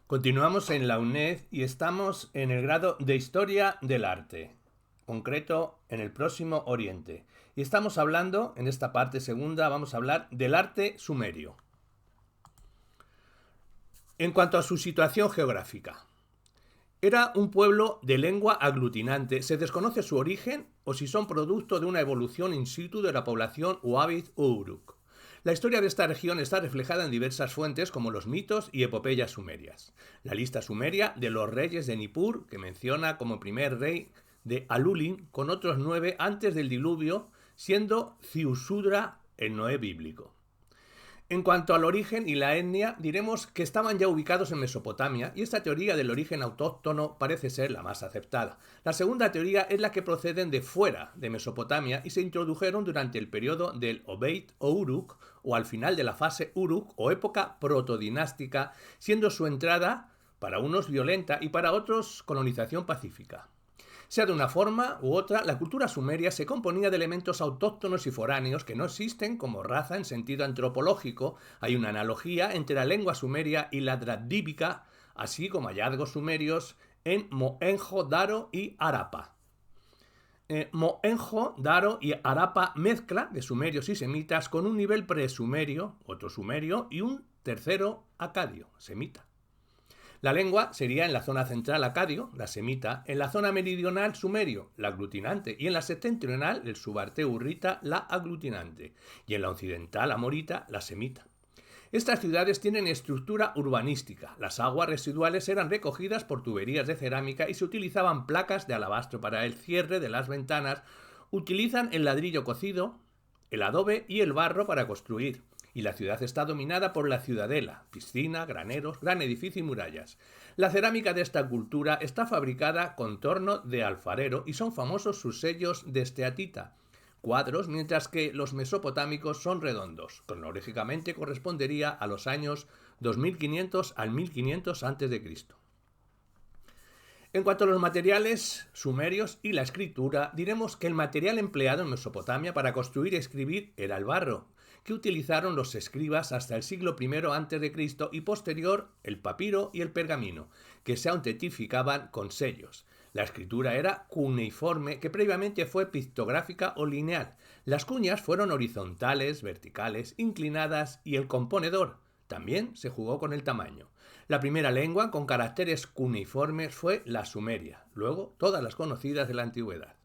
Continuamos en la UNED y estamos en el grado de Historia del Arte, concreto en el Próximo Oriente. Y estamos hablando, en esta parte segunda, vamos a hablar del arte sumerio. En cuanto a su situación geográfica, era un pueblo de lengua aglutinante. Se desconoce su origen o si son producto de una evolución in situ de la población Wahhabit o Uruk. La historia de esta región está reflejada en diversas fuentes como los mitos y epopeyas sumerias. La lista sumeria de los reyes de Nippur, que menciona como primer rey de Alulin, con otros 9 antes del diluvio, siendo Ziusudra el Noé bíblico. En cuanto al origen y la etnia, diremos que estaban ya ubicados en Mesopotamia y esta teoría del origen autóctono parece ser la más aceptada. La segunda teoría es la que proceden de fuera de Mesopotamia y se introdujeron durante el periodo del Obeid o Uruk o al final de la fase Uruk o época protodinástica, siendo su entrada para unos violenta y para otros colonización pacífica. Sea de una forma u otra, la cultura sumeria se componía de elementos autóctonos y foráneos que no existen como raza en sentido antropológico. Hay una analogía entre la lengua sumeria y la dradíbica, así como hallazgos sumerios en Mohenjo-Daro y Harappa. Mohenjo-Daro y Harappa mezcla de sumerios y semitas con un nivel presumerio, otro sumerio y un tercero acadio, semita. La lengua sería en la zona central acadio, la semita, en la zona meridional sumerio, la aglutinante, y en la septentrional, el subarteo-hurrita, la aglutinante, y en la occidental amorita, la semita. Estas ciudades tienen estructura urbanística. Las aguas residuales eran recogidas por tuberías de cerámica y se utilizaban placas de alabastro para el cierre de las ventanas. Utilizan el ladrillo cocido, el adobe y el barro para construir. Y la ciudad está dominada por la ciudadela, piscina, graneros, gran edificio y murallas. La cerámica de esta cultura está fabricada con torno de alfarero y son famosos sus sellos de esteatita, cuadros, mientras que los mesopotámicos son redondos. Cronológicamente correspondería a los años 2500 al 1500 a.C. En cuanto a los materiales sumerios y la escritura, diremos que el material empleado en Mesopotamia para construir y escribir era el barro, que utilizaron los escribas hasta el siglo I a.C. y posterior el papiro y el pergamino, que se autentificaban con sellos. La escritura era cuneiforme, que previamente fue pictográfica o lineal. Las cuñas fueron horizontales, verticales, inclinadas y el componedor también se jugó con el tamaño. La primera lengua con caracteres cuneiformes fue la sumeria, luego todas las conocidas de la antigüedad.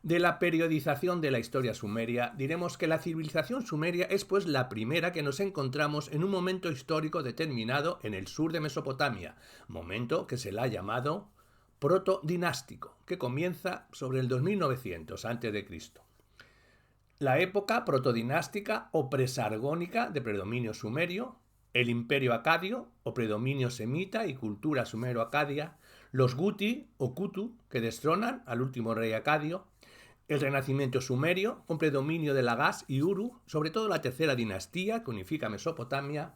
De la periodización de la historia sumeria, diremos que la civilización sumeria es pues la primera que nos encontramos en un momento histórico determinado en el sur de Mesopotamia, momento que se le ha llamado protodinástico, que comienza sobre el 2900 a.C. La época protodinástica o presargónica de predominio sumerio, el imperio acadio o predominio semita y cultura sumero-acadia, los guti o kutu que destronan al último rey acadio, el renacimiento sumerio con predominio de Lagash y Uru, sobre todo la tercera dinastía que unifica Mesopotamia,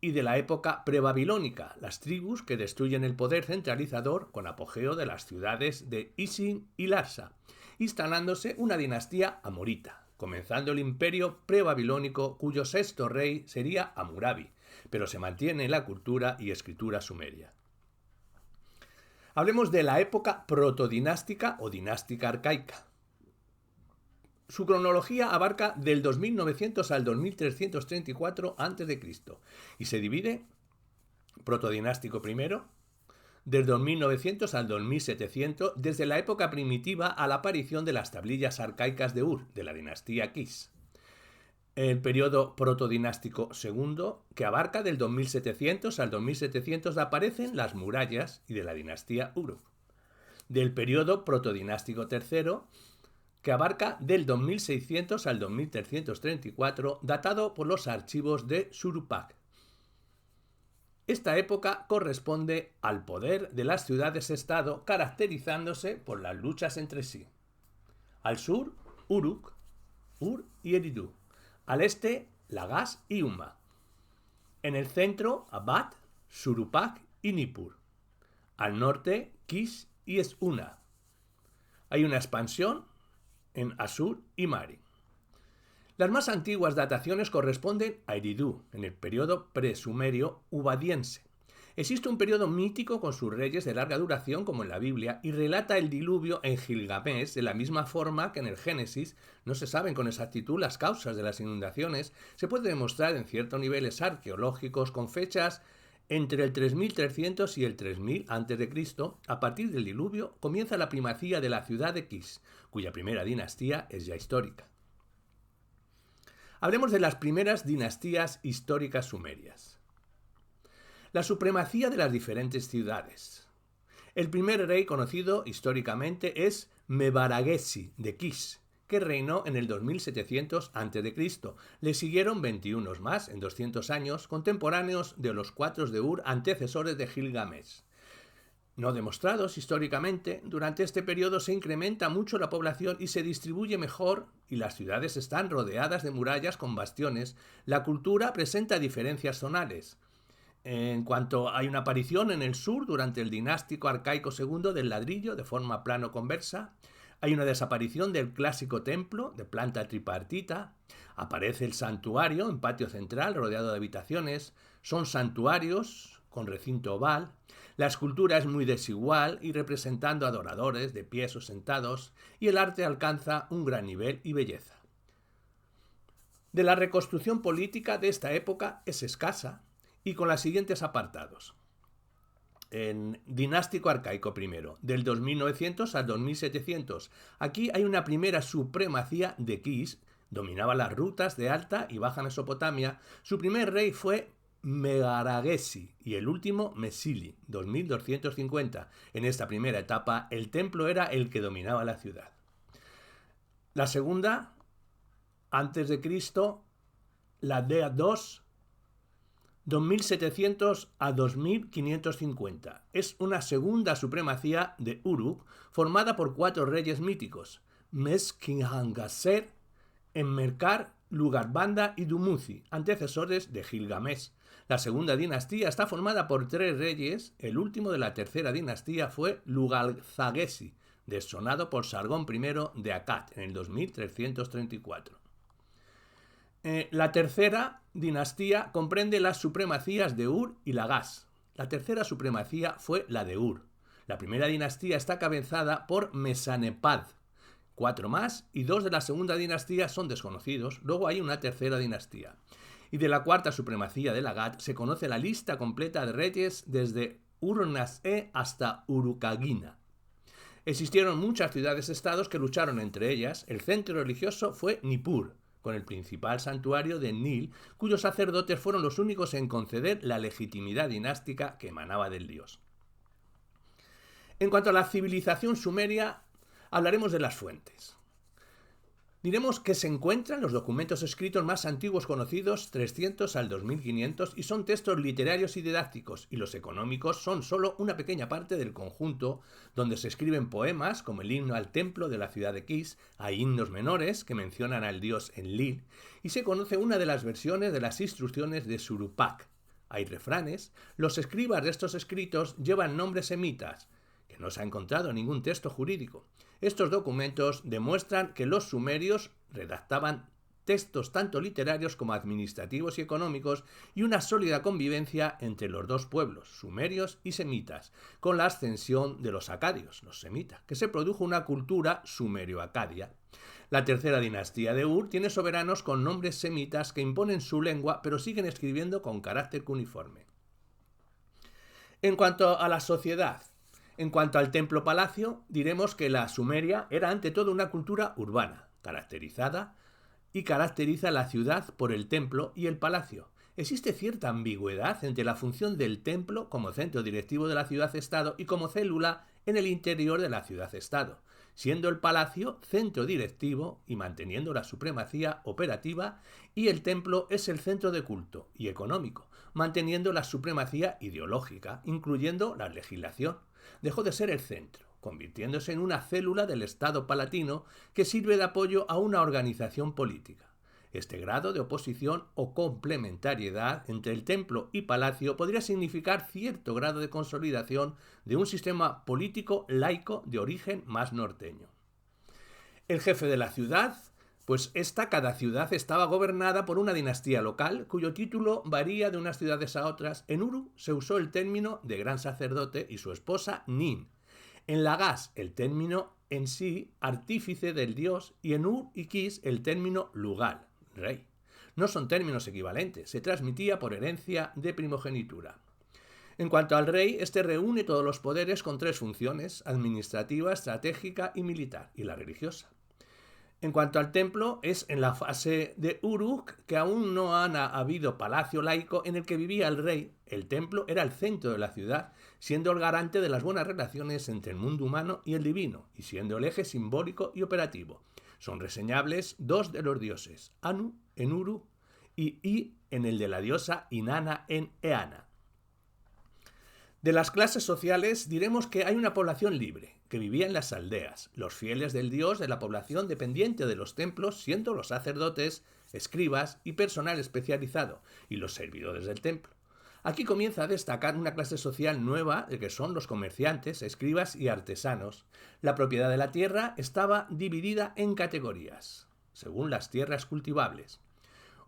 y de la época prebabilónica, las tribus que destruyen el poder centralizador con apogeo de las ciudades de Isin y Larsa, instalándose una dinastía amorita, comenzando el imperio prebabilónico cuyo sexto rey sería Hammurabi, pero se mantiene la cultura y escritura sumeria. Hablemos de la época protodinástica o dinástica arcaica. Su cronología abarca del 2900 al 2334 a.C. y se divide protodinástico primero, del 2900 al 2700, desde la época primitiva a la aparición de las tablillas arcaicas de Ur, de la dinastía Kish. El periodo protodinástico segundo, que abarca del 2700 al 2700, aparecen las murallas y de la dinastía Uruk. Del periodo protodinástico tercero, que abarca del 2600 al 2334, datado por los archivos de Shuruppak. Esta época corresponde al poder de las ciudades-estado, caracterizándose por las luchas entre sí. Al sur, Uruk, Ur y Eridu. Al este, Lagash y Umma. En el centro, Abad, Shuruppak y Nippur. Al norte, Kish y Esuna. Hay una expansión en Asur y Mari. Las más antiguas dataciones corresponden a Eridu, en el periodo presumerio ubadiense. Existe un periodo mítico con sus reyes de larga duración como en la Biblia y relata el diluvio en Gilgamés de la misma forma que en el Génesis. No se saben con exactitud las causas de las inundaciones. Se puede demostrar en ciertos niveles arqueológicos con fechas entre el 3300 y el 3000 a.C. A partir del diluvio comienza la primacía de la ciudad de Kish, cuya primera dinastía es ya histórica. Hablemos de las primeras dinastías históricas sumerias. La supremacía de las diferentes ciudades. El primer rey conocido históricamente es Mebaragesi de Kish, que reinó en el 2700 a.C. Le siguieron 21 más en 200 años, contemporáneos de los 4 de Ur, antecesores de Gilgamesh. No demostrados históricamente, durante este periodo se incrementa mucho la población y se distribuye mejor, y las ciudades están rodeadas de murallas con bastiones. La cultura presenta diferencias zonales. En cuanto hay una aparición en el sur durante el dinástico arcaico II del ladrillo de forma plano-conversa, hay una desaparición del clásico templo de planta tripartita, aparece el santuario en patio central rodeado de habitaciones, son santuarios con recinto oval, la escultura es muy desigual y representando adoradores de pies o sentados, y el arte alcanza un gran nivel y belleza. De la reconstrucción política de esta época es escasa, y con los siguientes apartados. En dinástico arcaico primero, del 2900 al 2700. Aquí hay una primera supremacía de Kish, dominaba las rutas de Alta y Baja Mesopotamia. Su primer rey fue Megaragesi y el último Mesili, 2250. En esta primera etapa, el templo era el que dominaba la ciudad. La segunda, antes de Cristo, la Dea II, 2700 a 2550. Es una segunda supremacía de Uruk formada por 4 reyes míticos: Meskinhangaser, Enmerkar, Lugarbanda y Dumuzi, antecesores de Gilgamesh. La segunda dinastía está formada por 3 reyes. El último de la tercera dinastía fue Lugalzagesi, deshonado por Sargón I de Akkad en el 2334. La tercera dinastía comprende las supremacías de Ur y Lagash. La tercera supremacía fue la de Ur. La primera dinastía está cabezada por Mesanepad. 4 más y 2 de la segunda dinastía son desconocidos. Luego hay una tercera dinastía. Y de la cuarta supremacía de Lagash se conoce la lista completa de reyes desde Ur-Nas'e hasta Urukagina. Existieron muchas ciudades-estados que lucharon entre ellas. El centro religioso fue Nippur, con el principal santuario de Nil, cuyos sacerdotes fueron los únicos en conceder la legitimidad dinástica que emanaba del dios. En cuanto a la civilización sumeria, hablaremos de las fuentes. Diremos que se encuentran los documentos escritos más antiguos conocidos, 300 al 2500, y son textos literarios y didácticos, y los económicos son solo una pequeña parte del conjunto, donde se escriben poemas, como el himno al templo de la ciudad de Kish. Hay himnos menores que mencionan al dios Enlil, y se conoce una de las versiones de las instrucciones de Surupak. Hay refranes. Los escribas de estos escritos llevan nombres semitas, que no se ha encontrado ningún texto jurídico. Estos documentos demuestran que los sumerios redactaban textos tanto literarios como administrativos y económicos, y una sólida convivencia entre los dos pueblos, sumerios y semitas, con la ascensión de los acadios, los semitas, que se produjo una cultura sumerio-acadia. La tercera dinastía de Ur tiene soberanos con nombres semitas que imponen su lengua, pero siguen escribiendo con carácter cuneiforme. En cuanto a la sociedad, en cuanto al templo-palacio, diremos que la Sumeria era ante todo una cultura urbana, caracteriza la ciudad por el templo y el palacio. Existe cierta ambigüedad entre la función del templo como centro directivo de la ciudad-estado y como célula en el interior de la ciudad-estado, siendo el palacio centro directivo y manteniendo la supremacía operativa, y el templo es el centro de culto y económico, manteniendo la supremacía ideológica, incluyendo la legislación. Dejó de ser el centro, convirtiéndose en una célula del Estado palatino que sirve de apoyo a una organización política. Este grado de oposición o complementariedad entre el templo y palacio podría significar cierto grado de consolidación de un sistema político laico de origen más norteño. El jefe de la ciudad Pues cada ciudad estaba gobernada por una dinastía local cuyo título varía de unas ciudades a otras. En Uru se usó el término de gran sacerdote y su esposa Nin. En Lagash el término en sí, artífice del dios, y en Ur y Kish el término Lugal, rey. No son términos equivalentes, se transmitía por herencia de primogenitura. En cuanto al rey, este reúne todos los poderes con tres funciones: administrativa, estratégica y militar, y la religiosa. En cuanto al templo, es en la fase de Uruk que aún no ha habido palacio laico en el que vivía el rey. El templo era el centro de la ciudad, siendo el garante de las buenas relaciones entre el mundo humano y el divino, y siendo el eje simbólico y operativo. Son reseñables dos de los dioses, Anu en Uru y en el de la diosa Inanna en Eanna. De las clases sociales diremos que hay una población libre, que vivía en las aldeas, los fieles del dios de la población dependiente de los templos, siendo los sacerdotes, escribas y personal especializado, y los servidores del templo. Aquí comienza a destacar una clase social nueva, que son los comerciantes, escribas y artesanos. La propiedad de la tierra estaba dividida en categorías, según las tierras cultivables.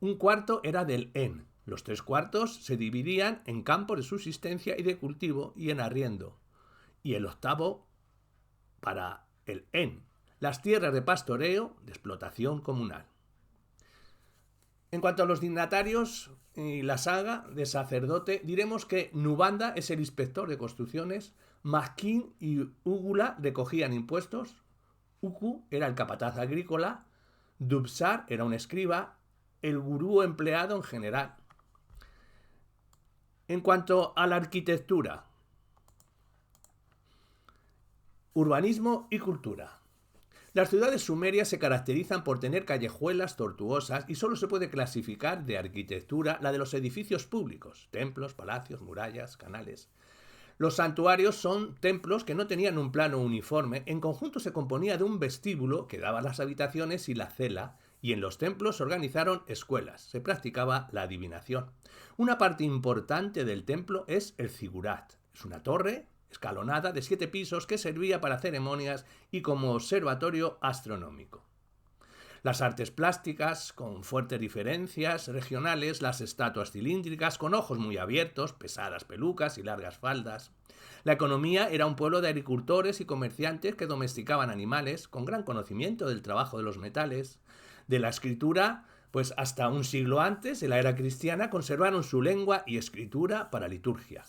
Un cuarto era del en. Los 3/4 se dividían en campos de subsistencia y de cultivo y en arriendo. Y el 1/8 para el en, las tierras de pastoreo, de explotación comunal. En cuanto a los dignatarios y la saga de sacerdote, diremos que Nubanda es el inspector de construcciones, Maskin y Ugula recogían impuestos, Uku era el capataz agrícola, Dubsar era un escriba, el gurú empleado en general. En cuanto a la arquitectura, urbanismo y cultura. Las ciudades sumerias se caracterizan por tener callejuelas tortuosas y solo se puede clasificar de arquitectura la de los edificios públicos, templos, palacios, murallas, canales. Los santuarios son templos que no tenían un plano uniforme, en conjunto se componía de un vestíbulo que daba a las habitaciones y la cela, y en los templos se organizaron escuelas, se practicaba la adivinación. Una parte importante del templo es el zigurat, es una torre escalonada de 7 pisos que servía para ceremonias y como observatorio astronómico. Las artes plásticas, con fuertes diferencias regionales, las estatuas cilíndricas, con ojos muy abiertos, pesadas pelucas y largas faldas. La economía era un pueblo de agricultores y comerciantes que domesticaban animales, con gran conocimiento del trabajo de los metales. De la escritura, pues hasta un siglo antes, en la era cristiana, conservaron su lengua y escritura para liturgia.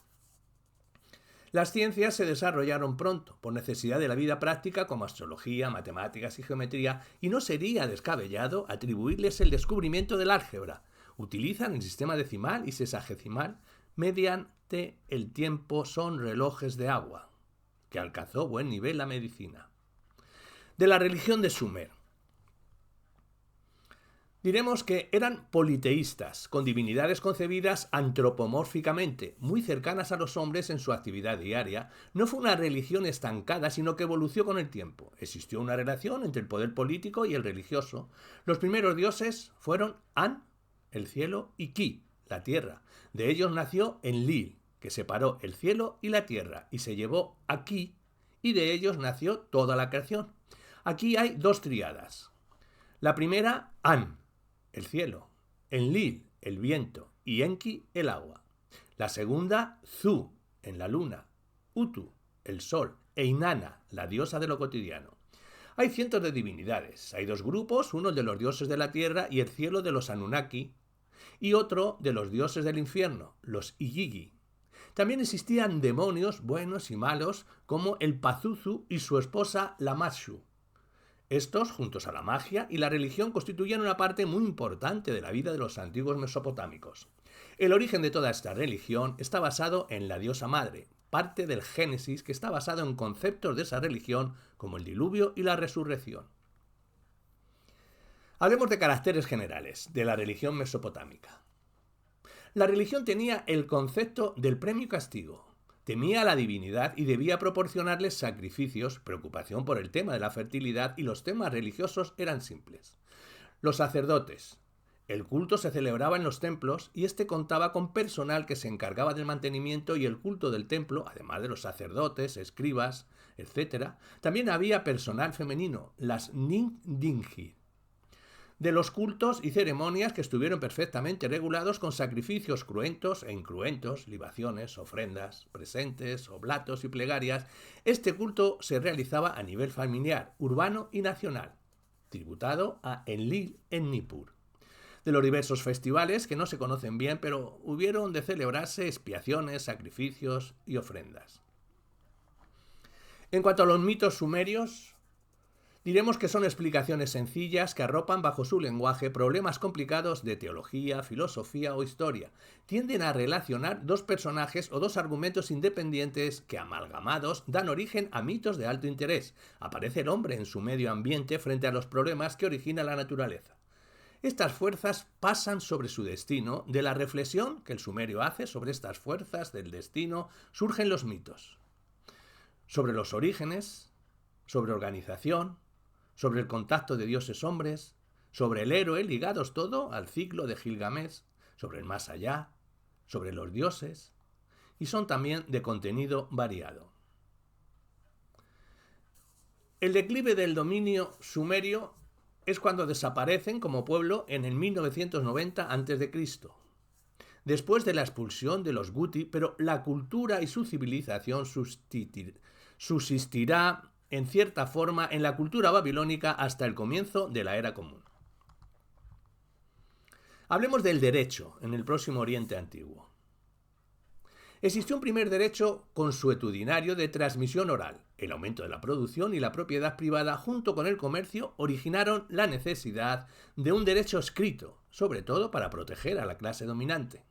Las ciencias se desarrollaron pronto, por necesidad de la vida práctica como astrología, matemáticas y geometría, y no sería descabellado atribuirles el descubrimiento del álgebra. Utilizan el sistema decimal y sesagesimal, mediante el tiempo son relojes de agua, que alcanzó buen nivel la medicina. De la religión de Sumer. Diremos que eran politeístas, con divinidades concebidas antropomórficamente, muy cercanas a los hombres en su actividad diaria. No fue una religión estancada, sino que evolucionó con el tiempo. Existió una relación entre el poder político y el religioso. Los primeros dioses fueron An, el cielo, y Ki, la tierra. De ellos nació Enlil, que separó el cielo y la tierra, y se llevó a Ki, y de ellos nació toda la creación. Aquí hay dos tríadas. La primera, An, el cielo, Enlil, el viento, y Enki, el agua. La segunda, Zu, en la luna, Utu, el sol, e Inanna, la diosa de lo cotidiano. Hay cientos de divinidades. Hay dos grupos, uno de los dioses de la tierra y el cielo de los Anunnaki, y otro de los dioses del infierno, los Igigi. También existían demonios buenos y malos, como el Pazuzu y su esposa Lamashu. Estos, juntos a la magia y la religión, constituían una parte muy importante de la vida de los antiguos mesopotámicos. El origen de toda esta religión está basado en la diosa madre, parte del Génesis que está basado en conceptos de esa religión como el diluvio y la resurrección. Hablemos de caracteres generales de la religión mesopotámica. La religión tenía el concepto del premio y castigo. Temía a la divinidad y debía proporcionarles sacrificios, preocupación por el tema de la fertilidad, y los temas religiosos eran simples. Los sacerdotes. El culto se celebraba en los templos y este contaba con personal que se encargaba del mantenimiento y el culto del templo, además de los sacerdotes, escribas, etc. También había personal femenino, las Nindingi. de los cultos y ceremonias que estuvieron perfectamente regulados con sacrificios cruentos e incruentos, libaciones, ofrendas, presentes, oblatos y plegarias. Este culto se realizaba a nivel familiar, urbano y nacional, tributado a Enlil en Nippur. De los diversos festivales, que no se conocen bien, pero hubieron de celebrarse expiaciones, sacrificios y ofrendas. En cuanto a los mitos sumerios, diremos que son explicaciones sencillas que arropan bajo su lenguaje problemas complicados de teología, filosofía o historia. Tienden a relacionar dos personajes o dos argumentos independientes que, amalgamados, dan origen a mitos de alto interés. Aparece el hombre en su medio ambiente frente a los problemas que origina la naturaleza. Estas fuerzas pasan sobre su destino. De la reflexión que el sumerio hace sobre estas fuerzas del destino surgen los mitos. Sobre los orígenes, sobre organización, sobre el contacto de dioses-hombres, sobre el héroe, ligados todo al ciclo de Gilgamesh, sobre el más allá, sobre los dioses, y son también de contenido variado. El declive del dominio sumerio es cuando desaparecen como pueblo en el 1990 a.C., después de la expulsión de los Guti, pero la cultura y su civilización subsistirá en cierta forma en la cultura babilónica hasta el comienzo de la Era Común. Hablemos del derecho en el Próximo Oriente Antiguo. Existió un primer derecho consuetudinario de transmisión oral. El aumento de la producción y la propiedad privada, junto con el comercio, originaron la necesidad de un derecho escrito, sobre todo para proteger a la clase dominante.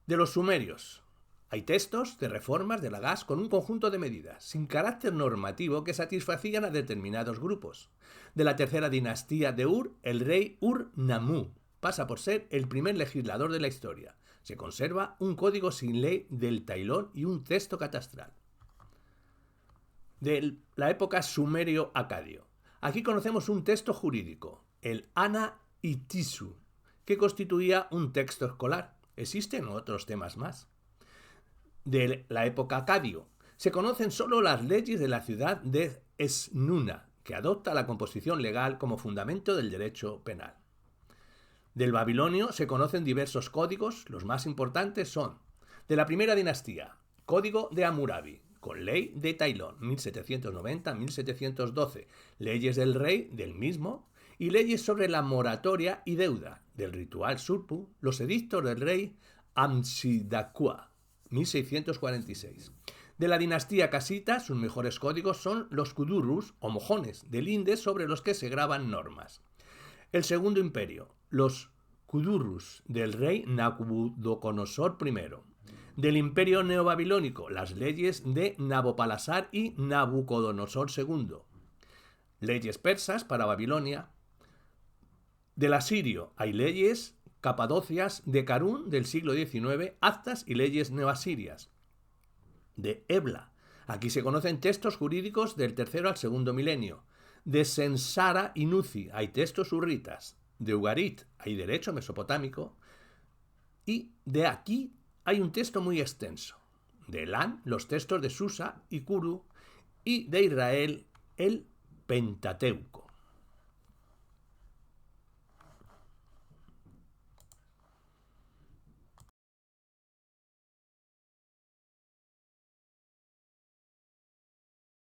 De los sumerios, hay textos de reformas de la GAS con un conjunto de medidas, sin carácter normativo, que satisfacían a determinados grupos. De la tercera dinastía de Ur, el rey Ur-Nammu pasa por ser el primer legislador de la historia. Se conserva un código sin ley del Tailón y un texto catastral. De la época sumerio-acadio. Aquí conocemos un texto jurídico, el Ana Itisu, que constituía un texto escolar. Existen otros temas más. De la época acadio, se conocen solo las leyes de la ciudad de Esnuna, que adopta la composición legal como fundamento del derecho penal. Del babilonio se conocen diversos códigos. Los más importantes son: de la primera dinastía, Código de Hammurabi, con ley de Tailón, 1790-1712, leyes del rey del mismo, y leyes sobre la moratoria y deuda, del ritual Surpu, los edictos del rey Amshidakua, 1646. De la dinastía casita, sus mejores códigos son los kudurrus o mojones de lindes sobre los que se graban normas. El segundo imperio, los kudurrus del rey Nabucodonosor I. Del imperio neobabilónico, las leyes de Nabopolassar y Nabucodonosor II. Leyes persas para Babilonia. Del asirio hay leyes capadocias de Carún del siglo XIX, actas y leyes neoasirias. De Ebla, aquí se conocen textos jurídicos del tercero al segundo milenio. De Sensara y Nuzi hay textos hurritas. De Ugarit hay derecho mesopotámico. Y de aquí hay un texto muy extenso. De Elán, los textos de Susa y Kuru. Y de Israel, el Pentateuco.